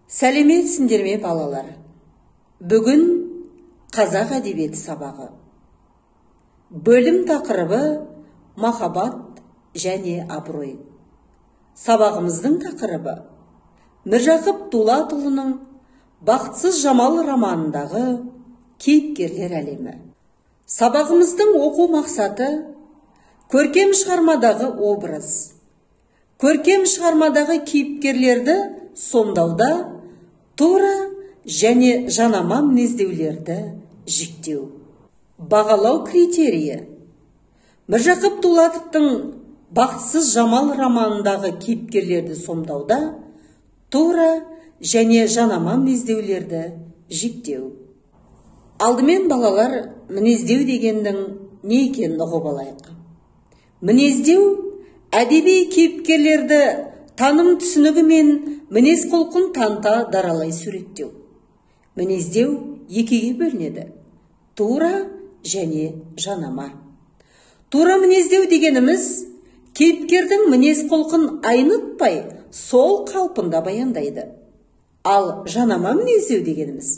Сәлеметсіңдер ме балалар? Бүгін қазақ әдебиеті сабағы. Бөлім тақырыбы махаббат және абырой. Сабағымыздың тақырыбы Міржақып Дулатұлының Бақытсыз жамал романындағы кейіпкерлер әлемі. Сабағымыздың оқу мақсаты көркем шығармадағы образ. Көркем шығармадағы кейіпкерлерді сомдауда тура және жанама мінездеулерді жіктеу. Бағалау критерийі. Міржақып Дулатовтың Бақытсыз жамал романындағы кейіпкерлерді сомдауда тура және жанама мінездеулерді жіктеу. Алдымен балалар, мінездеу дегендің не екенін ұғып алайық. Мінездеу әдеби кейіпкерлерді таным түсінігі мен мінез құлқын таныта даралай суреттеу. Мінездеу екіге бөлінеді: тура және жанама. Тура мінездеу дегеніміз кейіпкердің мінез құлқын айнытпай сол қалпында баяндайды. Ал жанама мінездеу дегеніміз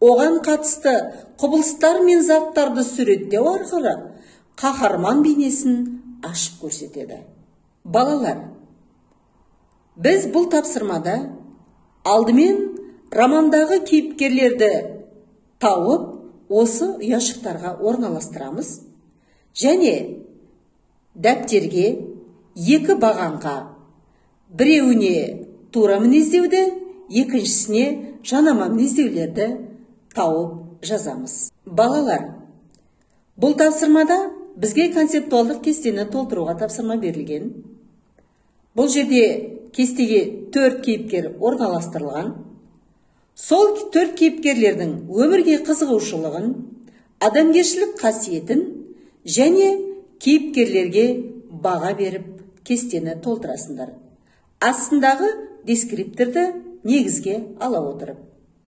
оған қатысты құбылыстар мен заттарды суреттеу арқылы қаһарман бейнесін ашып көрсетеді. Балалар, біз бұл тапсырмада алдымен романдағы кейіпкерлерді тауып, осы ұяшықтарға орналастырамыз және дәптерге екі бағанға, біреуіне тура мінездеуді, екіншісіне жанама мінездеулерді тауып жазамыз. Балалар, бұл тапсырмада бізге концептуалдық кестені толтыруға тапсырма берілген. Бұл жерде кестеге 4 кейіпкер орналастырылған. Сол 4 кейіпкерлердің өмірге қызығушылығын, адамгершілік қасиетін және кейіпкерлерге баға беріп кестені толтырасыңдар. Астындағы дескрипторды негізге ала отырып.